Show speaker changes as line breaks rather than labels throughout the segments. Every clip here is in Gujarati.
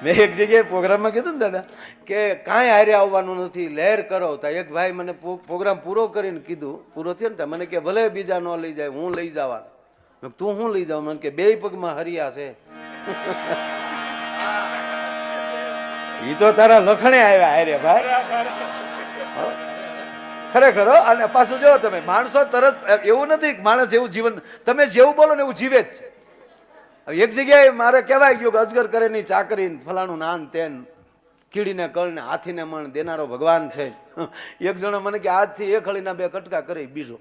મેં એક જગ્યાએ પ્રોગ્રામમાં કીધું ને દાદા કે કાંઈ હારે આવવાનું નથી, લહેર કરો. તો એક ભાઈ મને પ્રોગ્રામ પૂરો કરીને કીધું, પૂરો થયો ને મને કે ભલે બીજા ન લઈ જાય, હું લઈ જવા. તું હું લઈ જાઉં? મને કે બે પગમાં હરિયા છે. એ તો તારા લખણે આવ્યા હારે ભાઈ, ખરેખર. અને પાછું જો તમે માણસો તરત એવું નથી, માણસ જેવું જીવન તમે જેવું બોલો ને એવું જીવે જ છે. એક જગ્યાએ મારે કહેવાય ગયું કે અજગર કરે ની ચાકરી, ફલાણું નાન તેન, કીડીને કળ ને હાથીને મણ દેનારો ભગવાન છે. એક જણો મને કે આજથી એક હળીના બે કટકા કરે બીજો.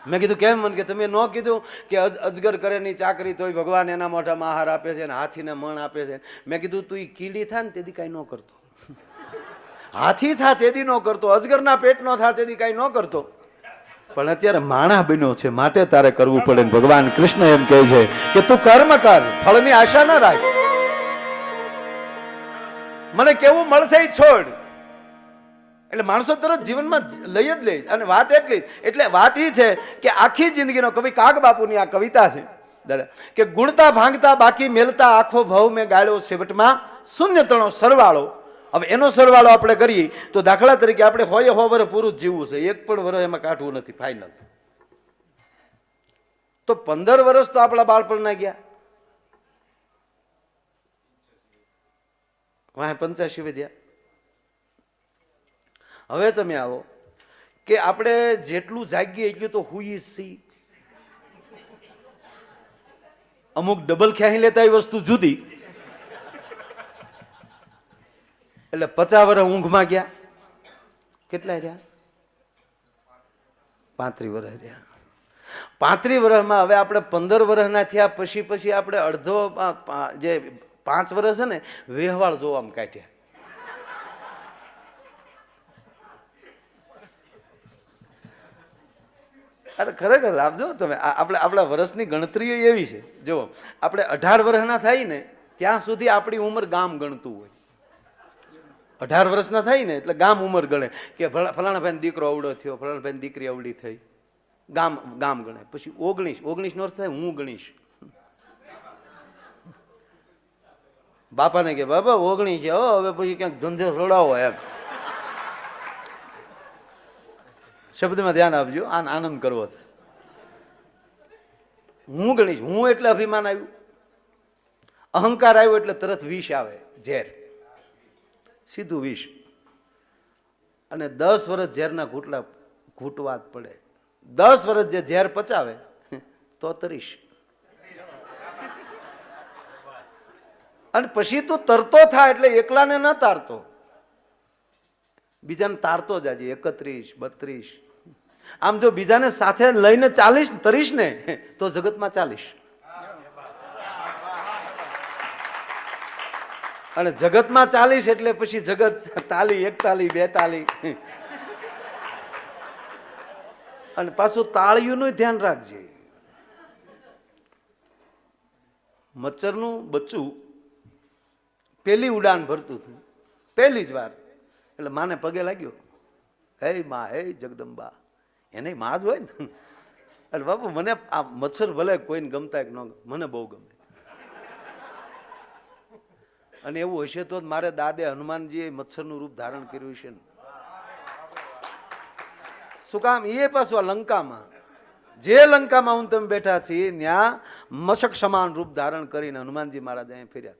મેં કીધું કેમ? મને કે તમે ન કીધું કે અજગર કરે ની ચાકરી તોય ભગવાન એના મોઢામાં આહાર આપે છે ને હાથીને મણ આપે છે. મેં કીધું તું કીડી થાય ને તેથી કાંઈ ન કરતો, હાથી થા તેથી ન કરતો, અજગરના પેટ નો થા તેથી કાંઈ ન કરતો. પણ અત્યારે માણા બન્યો છે માટે તારે કરવું પડે. ભગવાન કૃષ્ણ એમ કહે છે કે તું કર્મ કર, ફળની આશા ન રાખ. મને કેવું મળશે એ છોડ. એટલે માણસો તરત જીવનમાં લઈ જ લે. અને વાત એટલી, એટલે વાત એ છે કે આખી જિંદગીનો કવિ કાગ બાપુની આ કવિતા છે દાદા કે ગુણતા ભાંગતા બાકી મેલતા આખો ભાવ મેં ગાળ્યો છેવટમાં શૂન્ય તણો સરવાળો. હવે એનો સરવાળો આપણે કરીએ તો દાખલા તરીકે આપણે હોય 100 વર્ષ પૂરું જ જીવવું છે, એક પણ વર્ષ એમાં કાઢવું નથી ફાઇનલ. તો 15 વર્ષ તો આપણા બાળપણના ગયા, વાહ 85 વધ્યા. હવે તમે આવો કે આપણે જેટલું જાગીએ એટલું તો હુઈ સી. અમુક ડબલ ખ્યાહી લેતા એ વસ્તુ જુદી. એટલે 50 વર્ષ ઊંઘમાં ગયા, કેટલા રહ્યા? 35 વર્ષ રહ્યા. 35 વર્ષમાં હવે આપણે 15 વર્ષના થયા પછી આપણે અડધો જે 5 વર્ષ છે ને વ્યવહાર જોવામાં કાઢ્યા. અરે ખરેખર આપજો તમે. આપણા વર્ષની ગણતરીઓ એવી છે. જુઓ, આપણે 18 વર્ષના થાય ને ત્યાં સુધી આપણી ઉંમર ગામ ગણતું હોય. 18 વર્ષના થાય ને એટલે ગામ ઉંમર ગણે કે ફલાણા ભાઈ દીકરો અવડો થયો, ફલાણા ભાઈ દીકરી અવડી થઈ, ગામ ગણે. પછી 19 નો અર્થ થાય હું ગણીશ. બાપાને કે બાપા 19 છે, હવે પછી ક્યાંક ધંધે છોડાવો એમ. શબ્દમાં ધ્યાન આપજો, આનંદ કરવો છે. હું ગણીશ, હું એટલે અભિમાન આવ્યું, અહંકાર આવ્યો એટલે તરત વિષ આવે, ઝેર, સીધું વિષ. અને 10 વર્ષ ઝેરના ઘૂંટવા જ પડે. 10 વર્ષ જે ઝેર પચાવે તો તરીશ. અને પછી તું તરતો થાય એટલે એકલાને ન તારતો, બીજાને તારતો જાજે. 31, 32. આમ જો બીજાને સાથે લઈને ચાલીશ તરીશ ને તો જગતમાં ચાલીશ. અને જગતમાં ચાલીશ એટલે પછી જગત તાલી, 1 તાલી, 2 તાલી. અને પાછું તાળીઓનું ધ્યાન રાખજે. મચ્છરનું બચ્ચું પેલી ઉડાન ભરતું હતું, પહેલી જ વાર. એટલે માને પગે લાગ્યો, હે માં, હે જગદંબા. એને માં જ હોય ને. એટલે બાપુ મને આ મચ્છર ભલે કોઈને ગમતા કે ન, મને બહુ ગમે. અને એવું હશે તો મારે દાદે હનુમાનજીએ મચ્છરનું રૂપ ધારણ કર્યું છે ને. શું કામ? એ પાછું આ લંકામાં, જે લંકામાં હું તમે બેઠા છીએ ત્યાં મશક સમાન રૂપ ધારણ કરીને હનુમાનજી મહારાજ અહીંયા ફેર્યા.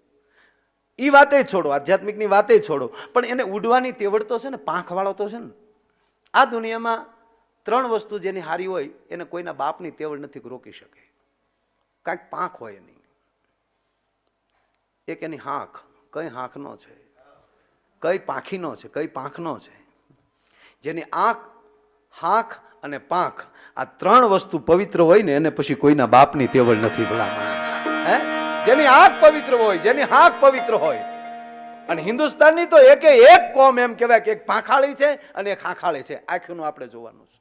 એ વાતે છોડો, આધ્યાત્મિકની વાતે છોડો, પણ એને ઉડવાની તેવડ તો છે ને, પાંખવાળો તો છે ને. આ દુનિયામાં 3 વસ્તુ જેની હારી હોય એને કોઈના બાપની તેવડ નથી રોકી શકે. કાંઈક પાંખ હોય એની. એક એની હાંખ, કઈ હાંખનો છે, કઈ પાંખીનો છે, કઈ પાંખનો છે. જેની આંખ, હાંખ અને પાંખ, આ 3 વસ્તુ પવિત્ર હોય ને એને પછી કોઈના બાપની તેવડ નથી. ભલા જેની આંખ પવિત્ર હોય, જેની હાંખ પવિત્ર હોય. અને હિન્દુસ્તાનની તો એક કોમ એમ કહેવાય કે એક પાંખાળી છે અને એક હાંખાળી છે. આંખનું આપણે જોવાનું છે.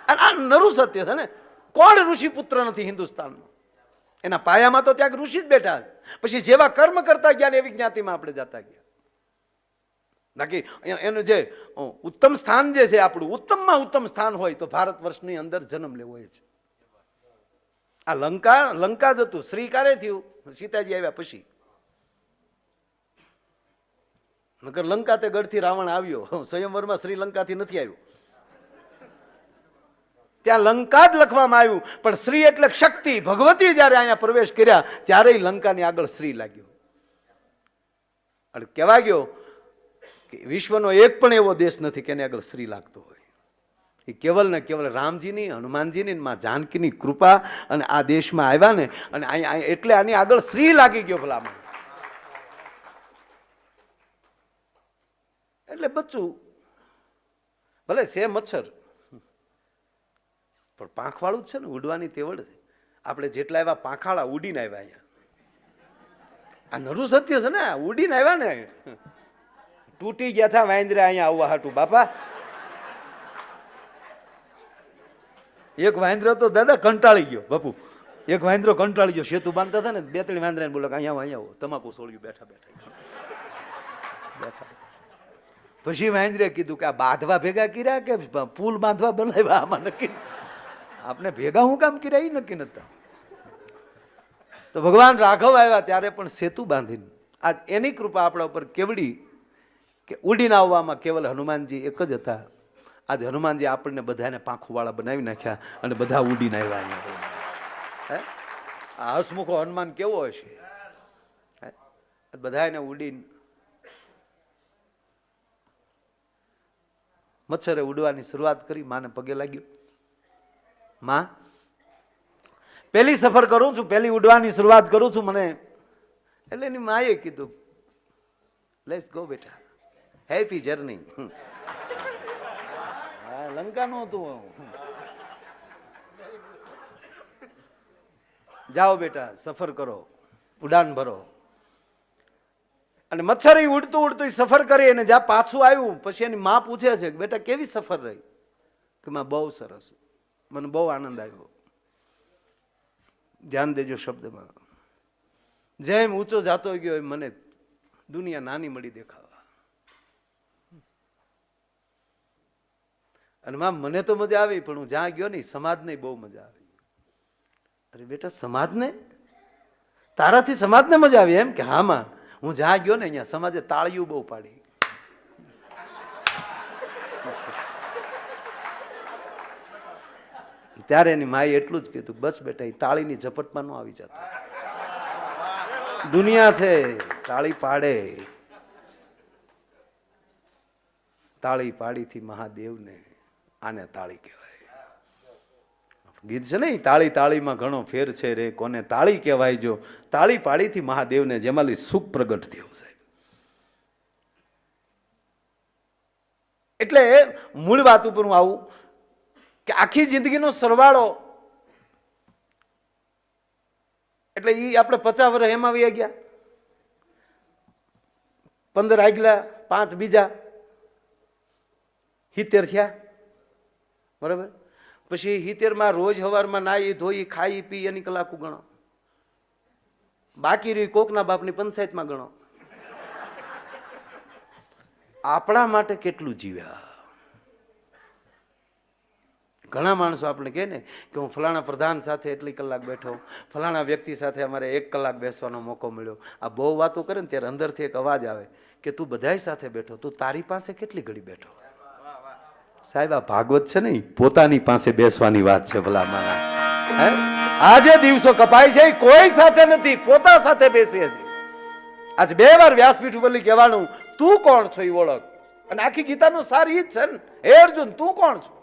અને આ નરું સત્ય છે ને. કોણ ઋષિ પુત્ર નથી હિન્દુસ્તાનમાં? એના પાયામાં તો ત્યાં ઋષિ જ બેઠા. પછી જેવા કર્મ કરતા ગયા એવી જ્ઞાતિમાં આપણે જતા ગયા. બાકી એનું જે ઉત્તમ સ્થાન જે છે આપણું, ઉત્તમમાં ઉત્તમ સ્થાન હોય તો ભારત વર્ષની અંદર જન્મ લેવો છે. આ લંકા જ હતું. શ્રીકારે થયું સીતાજી આવ્યા પછી. નકર લંકા તે ગઢથી રાવણ આવ્યો, સ્વયંવરમાં શ્રીલંકાથી નથી આવ્યો. ત્યાં લંકા જ લખવામાં આવ્યું, પણ શ્રી એટલે શક્તિ. ભગવતી જયારે અહીંયા પ્રવેશ કર્યા ત્યારે લંકાની આગળ શ્રી લાગ્યો. અને કહેવા ગયો કે વિશ્વનો એક પણ એવો દેશ નથી કે એની આગળ શ્રી લાગતો હોય. એ કેવલ ને કેવલ રામજીની, હનુમાનજીની, માં જાનકીની કૃપા અને આ દેશમાં આવ્યા ને, અને અહીંયા એટલે આની આગળ શ્રી લાગી ગયો ભલામણ. એટલે બચ્ચું ભલે છે મચ્છર, પણ પાંખવાળું જ છે ને, ઉડવાની તેવડ છે. આપણે જેટલા એવા પાંખાળા ઉડીને આવ્યા અહીંયા. આ નરું સત્ય છે ને, ઉડીને આવ્યા ને. તૂટી ગયા હતા વાંદરા અહીંયા આવવા હાટું બાપા. એક વાંદરો તો દાદા કંટાળી ગયો બાપુ. એક વાંદરો કંટાળી ગયો. સેતુ બાંધતા હતા ને, 2-3 વાંદરાને બોલો કે અહીંયા આવો, તમાકુ સોળ્યું બેઠા બેઠા. પછી વાંદરે કીધું કે આ બાંધવા ભેગા કર્યા કે પુલ બાંધવા બનાવ્યા? આમાં નક્કી આપણે ભેગા હું કામ કર્યા એ નક્કી નતા. તો ભગવાન રાઘવ આવ્યા ત્યારે પણ સેતુ બાંધીને, આજ એની કૃપા આપણા ઉપર કેવડી કે ઉડીને આવવામાં કેવલ હનુમાનજી એક જ હતા. આજે હનુમાનજી આપણને બધાને પાંખુવાળા બનાવી નાખ્યા અને બધા ઉડીને આવ્યા અહીંયા. આ હસમુખો હનુમાન કેવો હશે? બધા એને ઉડીને મચ્છરે ઉડવાની શરૂઆત કરી. માને પગે લાગ્યો, માં પહેલી સફર કરું છું, પહેલી ઉડવાની શરૂઆત કરું છું મને. એટલે એની માએ કીધું લેટ્સ ગો બેટા, હેપી જર્ની. લંકા નું હતું, જાઓ બેટા સફર કરો, ઉડાન ભરો. અને મચ્છર ઉડતું ઉડતું સફર કરી અને જ્યાં પાછું આવ્યું પછી એની માં પૂછે છે કે બેટા કેવી સફર રહી? કે માં બહુ સરસ, મને બહુ આનંદ આવ્યો. ધ્યાન દેજો શબ્દમાં. જેમ ઊંચો જાતો ગયો એમ મને દુનિયા નાની મળી દેખાવા. અને માં મને તો મજા આવી, પણ હું જ્યાં ગયો ને સમાજને બહુ મજા આવી. અરે બેટા સમાજને? તારાથી સમાજને મજા આવી એમ? કે હા માં, હું જ્યાં ગયો ને અહીંયા સમાજે તાળીઓ બહુ પાડી. ત્યારે એની માએ એટલું જ કીધું, બસ બેટા એ તાળીની ઝપટમાં ન આવી જતો. દુનિયા છે, તાળી પાડે. તાળી પાડીથી મહાદેવને આને તાળી કહેવાય. ગીત છે ને, તાળી તાળીમાં ઘણો ફેર છે રે, કોને તાળી કહેવાય જો તાળી પાડીથી મહાદેવને જેમાંથી સુખ પ્રગટ થયું છે. એટલે મૂળ વાત ઉપર હું આવું કે આખી જિંદગીનો સરવાળો એટલે એ આપણે 50 વર્ષ એમાં વહી ગયા, 15 આગલા, 5 બીજા, 70 થયા બરાબર. પછી 70 રોજ સવારમાં નાહી ધોઈ ખાઈ પી એની કલાકો ગણો, બાકી રહી કોકના બાપની પંચાયતમાં ગણો. આપણા માટે કેટલું જીવ્યા? ઘણા માણસો આપણે કહે ને કે હું ફલાણા પ્રધાન સાથે એટલી કલાક બેઠો, ફલાણા વ્યક્તિ સાથે અમારે 1 કલાક બેસવાનો મોકો મળ્યો. આ બહુ વાતો કરે ને ત્યારે અંદરથી એક અવાજ આવે કે તું બધાય સાથે બેઠો, તું તારી પાસે કેટલી ઘડી બેઠો? સાહેબ આ ભાગવત છે ને, પોતાની પાસે બેસવાની વાત છે ભલા માના. આજે દિવસો કપાય છે કોઈ સાથે નથી, પોતા સાથે બેસે છે. આજ 2 વાર વ્યાસપીઠ ઉપર કહેવાનું તું કોણ છો એ ઓળખ. અને આખી ગીતાનો સાર ઈ જ છે ને, હે અર્જુન તું કોણ છો?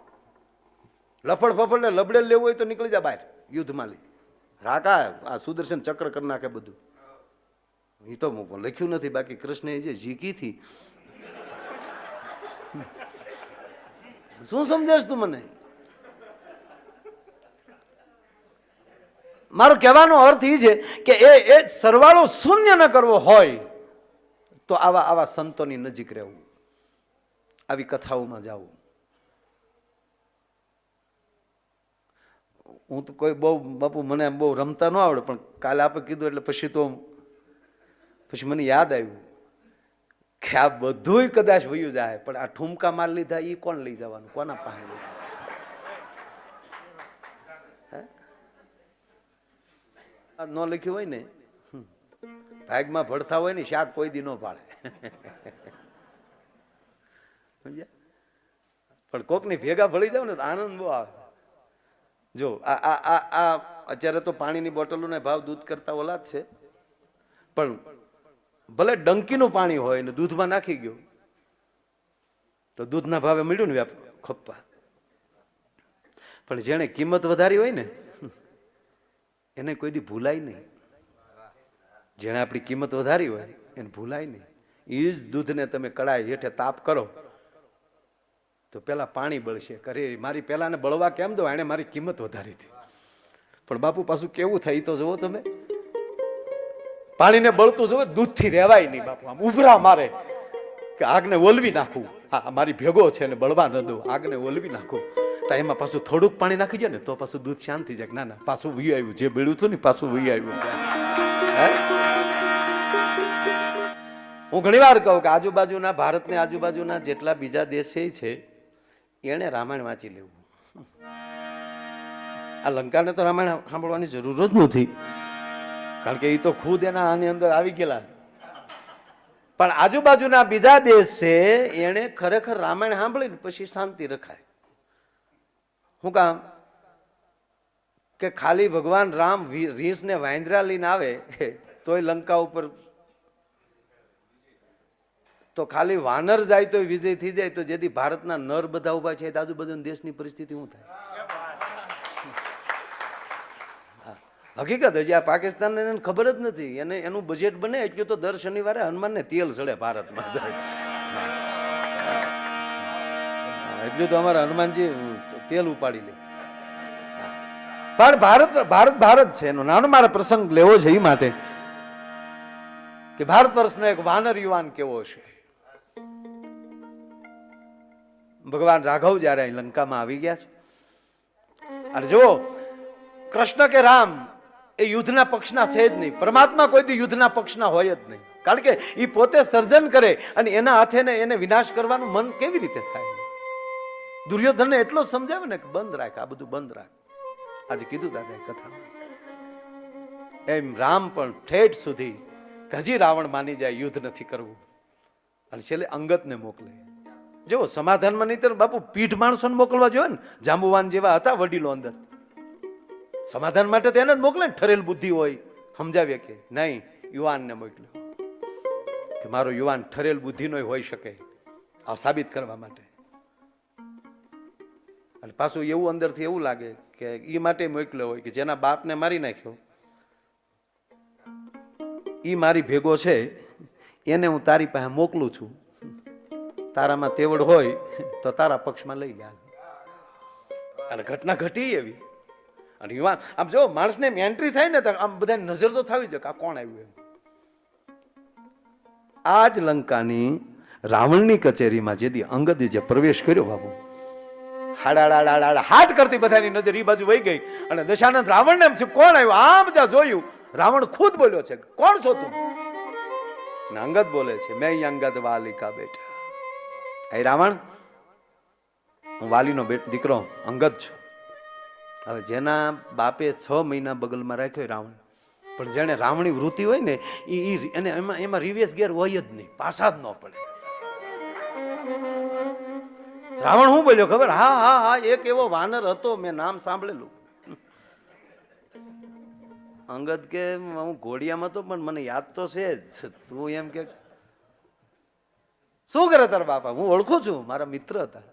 લફડ ફફડ ને લબડે લેવું હોય તો નીકળી જા બહાર, યુદ્ધમાં લઈ રાકા આ સુદર્શન ચક્ર કરી નાખે બધું. એ તો લખ્યું નથી, બાકી કૃષ્ણએ જે જીકી થી શું સમજાશ તું મને? મારો કહેવાનો અર્થ એ છે કે એ સરવાળો શૂન્ય ન કરવો હોય તો આવા સંતોની નજીક રહેવું, આવી કથાઓમાં જવું. હું તો કોઈ બહુ બાપુ મને બહુ રમતા ન આવડે, પણ કાલે આપણે કીધું એટલે પછી મને યાદ આવ્યું કે આ બધું કદાચ વયું જાય, પણ આ ઠુમકા માર લીધા એ કોણ લઈ જવાનું? કોના પાસે લઈ જવાનું? ન લખ્યું હોય ને, ભાગમાં ભળતા હોય ને શાક કોઈ દી ન પાડે. સમજ્યા? પણ કોકની ભેગા ભળી જાવ ને તો આનંદ બહુ આવે. જો આ અત્યારે તો પાણીની બોટલોને ભાવ દૂધ કરતા ઓલા જ છે, પણ ભલે ડંકીનું પાણી હોય ને દૂધમાં નાખી ગયો તો દૂધના ભાવે મળ્યું ને ખપ્પા. પણ જેને કિંમત વધારી હોય ને એને કોઈ દી ભૂલાય નહીં. જેને આપણી કિંમત વધારી હોય એને ભૂલાય નહીં. એ જ દૂધને તમે કડાઈ હેઠે તાપ કરો તો પેલા પાણી બળશે. કરે મારી પેલાને બળવા કેમ દો, એને મારી કિંમત વધારી હતી. પણ બાપુ પાછું કેવું થાય તો જુઓ તમે, પાણીને બળતું જુઓ, દૂધથી રહેવાય નહીં બાપુ. આમ ઉભરા મારે કે આગને ઓલવી નાખું, હા મારી ભેગો છે ને બળવા ન દઉં, આગને ઓલવી નાખું. તો એમાં પાછું થોડુંક પાણી નાખી જાય ને તો પાછું દૂધ શાંત થઈ જાય. ના ના, પાછું વી આવ્યું, જે બળ્યું હતું ને પાછું વી આવ્યું છે. હું ઘણી વાર કહું કે આજુબાજુના ભારતને આજુબાજુના જેટલા બીજા દેશ છે એને રામાયણ વાંચી લેવું. આ લંકાને તો રામાયણ સાંભળવાની જરૂર જ નથી, કારણ કે એ તો ખુદ એના આની અંદર આવી ગયેલા છે. પણ આજુબાજુના બીજા દેશ છે એને ખરેખર રામાયણ સાંભળીને પછી શાંતિ રખાય. શું કામ કે ખાલી ભગવાન રામ રીસ ને વાંદરા લઈને આવે તોય લંકા ઉપર, તો ખાલી વાનર જાય તો વિજય થઈ જાય. તો જેથી ભારતના નર બધા ઉભા છે આજુબાજુ દેશની પરિસ્થિતિ શું થાય? હકીકત હજી આ પાકિસ્તાન એને ખબર જ નથી. એને એનું બજેટ બને એટલું તો દર શનિવારે હનુમાનને તેલ ચડે ભારતમાં જાય. એટલું તો અમારા હનુમાનજી તેલ ઉપાડી લે. પણ ભારત ભારત ભારત છે એનો નાનો મારે પ્રસંગ લેવો છે એ માટે કે ભારત વર્ષનો એક વાનર યુવાન કેવો છે. ભગવાન રાઘવ જયારે અહીં લંકામાં આવી ગયા છે, અને જો કૃષ્ણ કે રામ એ યુદ્ધના પક્ષના છે જ નહીં. પરમાત્મા કોઈ દી યુદ્ધના પક્ષના હોય જ નહીં, કારણ કે એ પોતે સર્જન કરે અને એના હાથે એને વિનાશ કરવાનું મન કેવી રીતે થાય? દુર્યોધનને એટલો સમજાવે ને કે બંધ રાખ, આ બધું બંધ રાખ. આજે કીધું દાદા કથામાં, એમ રામ પણ ઠેઠ સુધી હજી રાવણ માની જાય યુદ્ધ નથી કરવું, અને છેલ્લે અંગદને મોકલે. જો સમાધાનમાં નહીં તો બાપુ પીઠ માણસોને મોકલવા જોઈએ ને, જાંબુવાન જેવા હતા વડીલો અંદર. સમાધાન માટે તો એને જ મોકલે ને, ઠરેલ બુદ્ધિ હોય, સમજાવીએ કે નહીં. યુવાનને મોકલ્યો કે મારો યુવાન ઠરેલ બુદ્ધિનો હોઈ શકે, આ સાબિત કરવા માટે. અને પાછું એવું અંદરથી એવું લાગે કે એ માટે મોકલ્યો હોય કે જેના બાપને મારી નાખ્યો એ મારી ભેગો છે, એને હું તારી પાસે મોકલું છું. તારામાં તેવડ હોય તો તારા પક્ષમાં લઈ લે. અને ઘટના ઘટી એવી. અને યુવાન આમ જો માણસને એન્ટ્રી થાય ને તો આમ બધા નજર તો થવી જોઈએ કે આ કોણ આવ્યું એમ. આ જ લંકાની રાવણની કચેરીમાં જેથી અંગદે જે પ્રવેશ કર્યો બાબુ, હાડાડાડાડા હાટ કરતી બધાની નજર એ બાજુ વહી ગઈ. અને દશાનંદ રાવણને એમ છે કોણ આવ્યું, આમ જા જોયું, રાવણ ખુદ બોલ્યો છે કોણ છો તું? અંગદ બોલે છે મેં અંગદ વાલી કા બેટા. એ રાવણ, હું વાલીનો દીકરો અંગદ છું. હવે જેના બાપે 6 મહિના બગલમાં રાખ્યો રાવણ, પણ જેને રાવણી વૃત્તિ હોય ને એને એમાં રિવેશ ગેર હોય જ નહીં, પાછા જ ન પડે. રાવણ શું બોલ્યો ખબર? હા હા હા, એક એવો વાનર હતો, મેં નામ સાંભળેલું. અંગદ કે હું ઘોડિયામાં હતો પણ મને યાદ તો છે જ. તું એમ કે શું કરે તારા બાપા? હું ઓળખું છું, મારા મિત્ર હતા.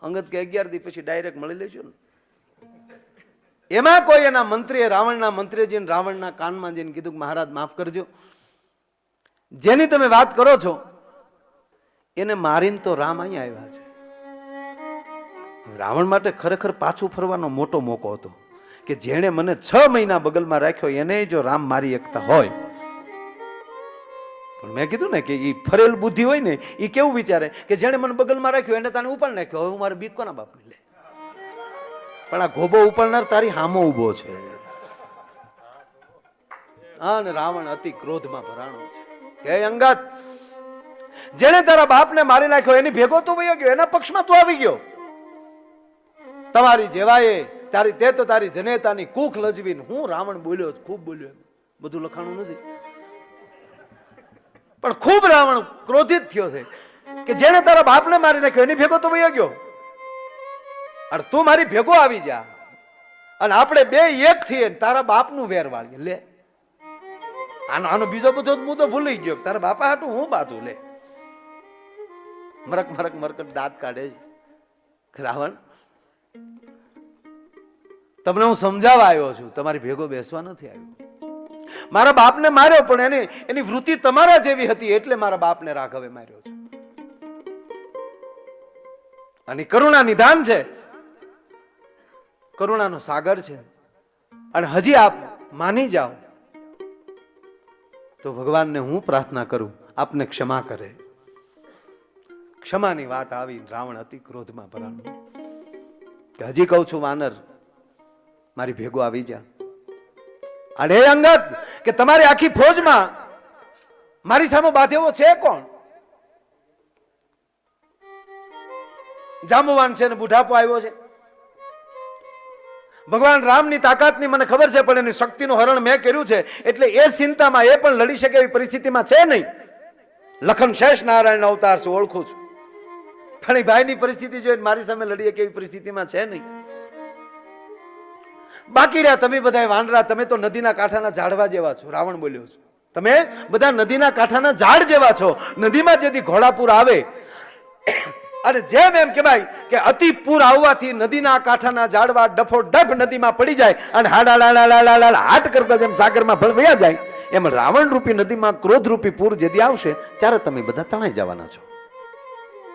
અંગદ કે 11 દી પછી ડાયરેક્ટ મળી લેજો ને. એમાં કોઈ એના મંત્રીએ, રાવણના મંત્રીએ જઈને રાવણના કાનમાં જઈને કીધું કે મહારાજ માફ કરજો, જેની તમે વાત કરો છો એને મારીને તો રામ અહીંયા આવ્યા છે. રાવણ માટે ખરેખર પાછું ફરવાનો મોટો મોકો હતો કે જેણે મને 6 મહિના બગલમાં રાખ્યો એને જો રામ મારી એકતા હોય. પણ મેં કીધું ને કે એ ફરેલ બુદ્ધિ હોય ને એ કેવું વિચારે કે જેણે મને બગલમાં રાખ્યો એને તને ઉપાડ નાખ્યો, હવે હું મારે બીક કોના બાપને લે. પણ આ ગોબો ઉપાડનાર તારી હામો ઉભો છે. અને રાવણ અતિ ક્રોધમાં ભરાણો છે કે અંગદ, જેને તારા બાપને મારી નાખ્યો એની ભેગો તું વયો ગયો, એના પક્ષમાં તું આવી ગયો. તમારી જેવાએ તારી તે તો તારી જનેતાની કુખ લજવીને હું રાવણ બોલ્યો, ખૂબ બોલ્યો, બધું લખાણું નથી. પણ ખૂબ રાવણ ક્રોધિત થયો છે કે જેને તારા બાપને મારી નાખ્યો એની ભેગો તો વયો ગયો, અને તું મારી ભેગો આવી જા અને આપણે બે એક થઈએ તારા બાપનું વેર વાળીએ. લે આનો બીજો બધો મુદ્દો ભૂલી ગયો. તારા બાપા હાટું હું બાતું લે મરક મરક મરક દાંત કાઢે છે. રાવણ, તમને હું સમજાવવા આવ્યો છું, તમારી ભેગો બેસવા નથી આવ્યો. મારા બાપને માર્યો પણ એની વૃત્તિ તમારા જેવી હતી એટલે મારા બાપને રાઘવે માર્યો છે. અને કરુણા નિધાન છે, કરુણાનો સાગર છે. અને હજી આપ માની જાઓ તો ભગવાનને હું પ્રાર્થના કરું આપને ક્ષમા કરે. ક્ષમાની વાત આવી, રાવણ અતિ ક્રોધમાં ભરાણો કે હજી કહું છું વાનર મારી ભેગો આવી જા. અને એ અંગત કે તમારી આખી ફોજમાં મારી સામે બાધેવો છે કોણ? જાંબુવાન છે ને બુઢાપો આવ્યો છે. ભગવાન રામની તાકાતની મને ખબર છે પણ એની શક્તિનું હરણ મેં કર્યું છે એટલે એ ચિંતામાં એ પણ લડી શકે એવી પરિસ્થિતિમાં છે નહીં. લખન શેષ નારાયણ અવતાર છે, ઓળખું છું, પણ એ ભાઈની પરિસ્થિતિ જોઈને મારી સામે લડીએ કેવી પરિસ્થિતિમાં છે નહીં. બાકી રહ્યા તમે બધા વાનરા, તમે તો નદીના કાંઠાના ઝાડવા જેવા છો. રાવણ બોલ્યો છે તમે બધા નદીના કાંઠાના ઝાડ જેવા છો. નદીમાં જેથી ઘોડાપૂર આવે અને જેમ એમ કહેવાય કે અતિ પૂર આવવાથી નદીના કાંઠાના ઝાડવા ડફો ડફ નદીમાં પડી જાય અને હાટ કરતા જેમ સાગરમાં ભળવયા જાય એમ રાવણ રૂપી નદીમાં ક્રોધ રૂપી પૂર જેથી આવશે ત્યારે તમે બધા તણાઈ જવાના છો.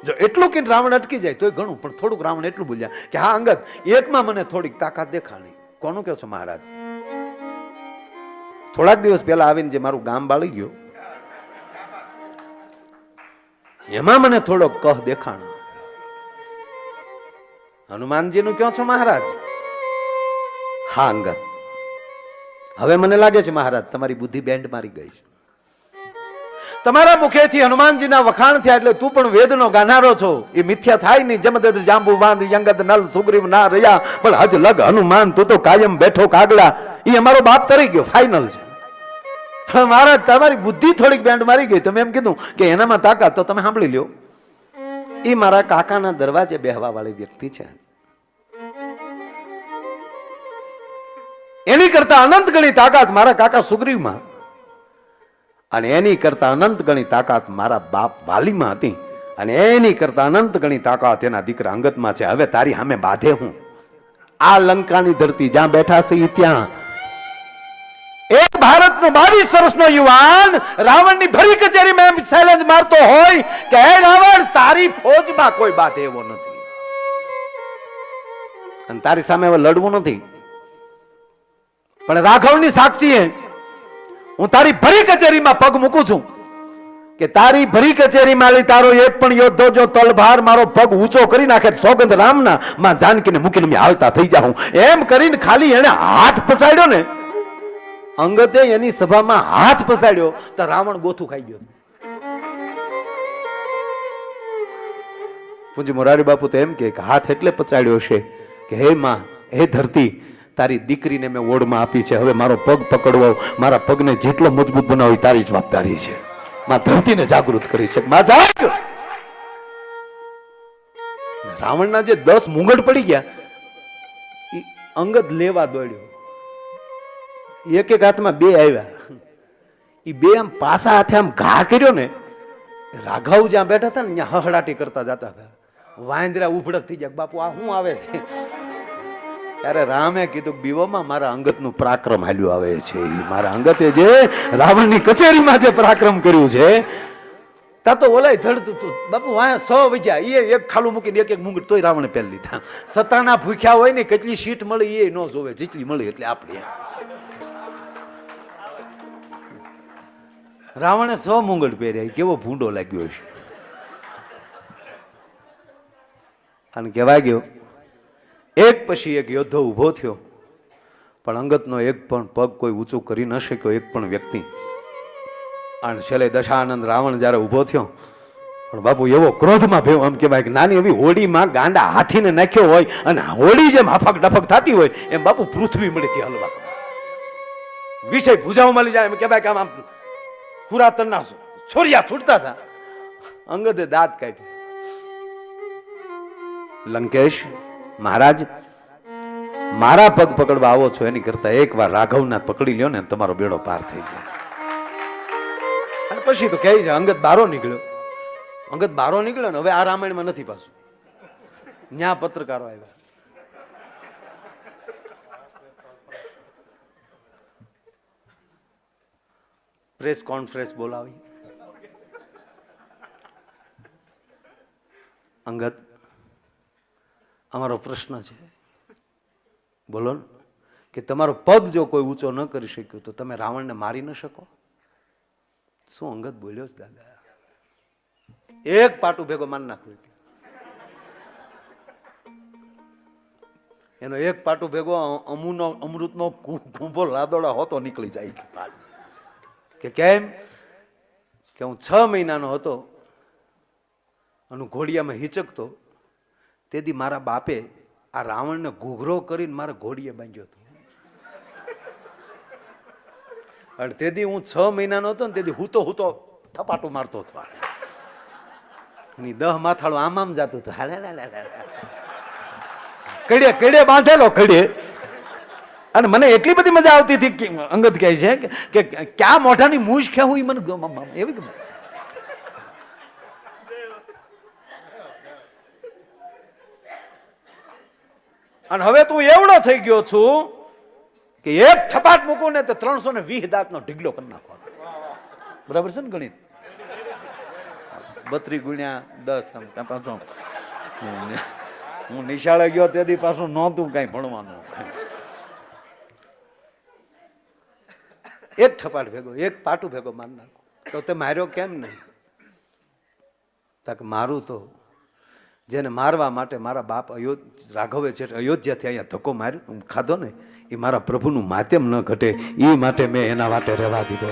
જો એટલું કે રાવણ અટકી જાય તોય ઘણું, પણ થોડુંક રાવણ એટલું બોલ્યા કે હા અંગદ એકમાં મને થોડીક તાકાત દેખાણી. કોનું કહો છો મહારાજ? થોડાક દિવસ પહેલા આવીને જે મારું ગામ બાળી ગયું એમાં મને થોડો કહ દેખાણો. હનુમાનજી નું ક્યાં છો મહારાજ? હા અંગત, હવે મને લાગે છે મહારાજ તમારી બુદ્ધિ બેન્ડ મારી ગઈ છે. તમારા મુખેથી હનુમાનજીના વખાણ થયા એટલે તું પણ વેદનો ગાનારો છો. એ મિથ્યા થાય નહીં. જમદત જાંબુ વાંદ યંગત નલ સુગ્રીવ ના રહ્યા પણ હજ લગ હનુમાન તું તો કાયમ બેઠો કાગડા. એ અમારો બાપ તરી ગયો, ફાઇનલ છે. પણ મહારાજ તમારી બુદ્ધિ થોડીક બેન્ડ મારી ગઈ. તમે એમ કીધું કે એનામાં તાકાત, તો તમે સાંભળી લ્યો. એ મારા કાકાના દરવાજે બેહવા વાળી વ્યક્તિ છે. એની કરતા અનંત ગણી તાકાત મારા કાકા સુગ્રીવમાં અને એની કરતા અનંત ગણી તાકાત મારા બાપ વાલીમાં હતી અને એની કરતા અનંત ગણી તાકાત એના દીકરા અંગતમાં છે. હવે તારી સામે બાધે હું આ લંકાની ધરતી જ્યાં બેઠા છે ત્યાં એક ભારતનો 22 વર્ષનો યુવાન રાવણની ભરી કચેરીમાં ચેલેન્જ મારતો હોય કે હે રાવણ તારી ફોજમાં કોઈ બાધે એવો નથી અને તારી સામે હવે લડવું નથી. પણ રાઘવની સાક્ષીએ હું તારી ભરી કચેરીમાં પગ મૂકું છું કે તારી ભરી કચેરીમાં લઈ તારો એક પણ યોદ્ધો જો તલભાર મારો પગ ઊંચો કરી નાખે સોગંદ રામના માં જાનકીને મૂકીને મેં હાલતા થઈ જાઉં. એમ કરીને ખાલી એને હાથ પસાડ્યો ને, અંગતે એની સભામાં હાથ પસાડ્યો તો રાવણ ગોથું ખાઈ ગયો. પૂજ્ય મોરારી બાપુ તો એમ કે હાથ એટલે પચાડ્યો છે કે હે માં, હે ધરતી, તારી દીકરીને મેં ઓળમાં આપી છે. હવે મારો પગ પકડવો, મારા પગને જેટલો મજબૂત બનાવી તારી જવાબદારી છે. માં ધરતીને જાગૃત કરી છે. માં જાગ. રાવણના જે 10 મુંગટ પડી ગયા એ અંગદ લેવા દોડ્યો. એક એક હાથમાં 2 આવ્યા. એ 2 આમ પાસા હાથે આમ ઘા કર્યો ને, રાઘવ જ્યાં બેઠા હતા ને ત્યાં હહડાટી કરતા જતા હતા. વાંદરા ઉભડક થઈ જાય, બાપુ આ શું આવે છે? ત્યારે રામે કીધું બીવોમાં મારા અંગતનું પરાક્રમ હાલ્યું આવે છે. મારા અંગતે જે રાવણની કચેરીમાં જે પરાક્રમ કર્યું છે તા તો ઓલાય ધડતું હતું. બાપુ વાયા 100 વજ્યા, એ એક ખાલું મૂકીને એક એક મુંગટ તોય રાવણે પહેરી લીધા. સતાના ભૂખ્યા હોય ને કેટલી સીટ મળી એ ન જોવે, જેટલી મળી એટલે આપણી. રાવણે 100 મુંગટ પહેર્યા. કેવો ભૂંડો લાગ્યો છે. અને કહેવાય ગયો એક પછી એક યોદ્ધો ઉભો થયો પણ અંગતનો એક પણ પગ કોઈ ઊંચું કરી ન શક્યો, એક પણ વ્યક્તિ. અને છેલ્લે દશાનંદ રાવણ જ્યારે ઉભો થયો પણ બાપુ એવો ક્રોધમાં ભેવો, આમ કહેવાય કે નાની એવી હોડીમાં ગાંડા હાથીને નાખ્યો હોય અને હોડી જેમ હફક ડફક થતી હોય એમ બાપુ પૃથ્વી મળી હતી હલવા. વિષય ભૂજાઓ મળી જાય એમ કહેવાય કે આમ પુરાતનના છોરિયા છૂટતા હતા. અંગદે દાંત કાઢ્યા. લંકેશ મહારાજ, મારા પગ પકડવા આવો છો એની કરતા એકવાર રાઘવના પકડી લ્યો ને તમારો બેડો પાર થઈ જાય. અને પછી તો કહે છે અંગદ બારો નીકળ્યો. અંગદ બારો નીકળ્યો ને હવે આ રામાયણમાં નથી પાછું. ન્યા પત્રકારો આવ્યા. પ્રેસ કોન્ફરન્સ બોલાવી. અંગદ, અમારો પ્રશ્ન છે, બોલો ને, કે તમારો પગ જો કોઈ ઊંચો ન કરી શક્યો તો તમે રાવણને મારી ન શકો? શું અંગદ બોલ્યો છે દાદા? એક પાટું ભેગો માન નાખ્યું. એનો એક પાટું ભેગો અમૃતનો કુંભો લાદોડા હોતો નીકળી જાય. કે કેમ? કે હું 6 મહિનાનો હતો અને ઘોડિયામાં હિચકતો, તેથી મારા બાપે આ રાવણને ઘૂઘરો કરીને મારા ઘોડીએ બાંધ્યો હતો. અને તેથી હું 6 મહિનાનો હતો ને તેથી હૂતો થપાટું મારતો હતો. અને 10 માથાળું આમ જતું હતું. કડે કડે બાંધેલો કડે. અને મને એટલી બધી મજા આવતી હતી કે અંગદ કહે છે કે ક્યાં મોઢાની મૂછ ખેવું મને એવી ગમે. અને હવે તું એવડો થઈ ગયો છું કે એક થપાટ મૂકું ને તો 320 દાંતનો ઢીગલો કરી નાખો. બરાબર છે ને ગણિત? 32 ગુણ્યા 10. પાછો હું નિશાળે ગયો તેથી પાછું નહોતું કઈ ભણવાનું. એક થપાટ ભેગો, એક પાટું ભેગો માર નાખો. તો તે માર્યો કેમ નહીં? તક મારું તો જેને મારવા માટે મારા બાપ રાઘવે છે અયોધ્યાથી અહીંયા ધક્કો માર્યો ખાધો ને, એ મારા પ્રભુનું માધ્યમ ન ઘટે એ માટે મેં એના માટે રહેવા દીધો.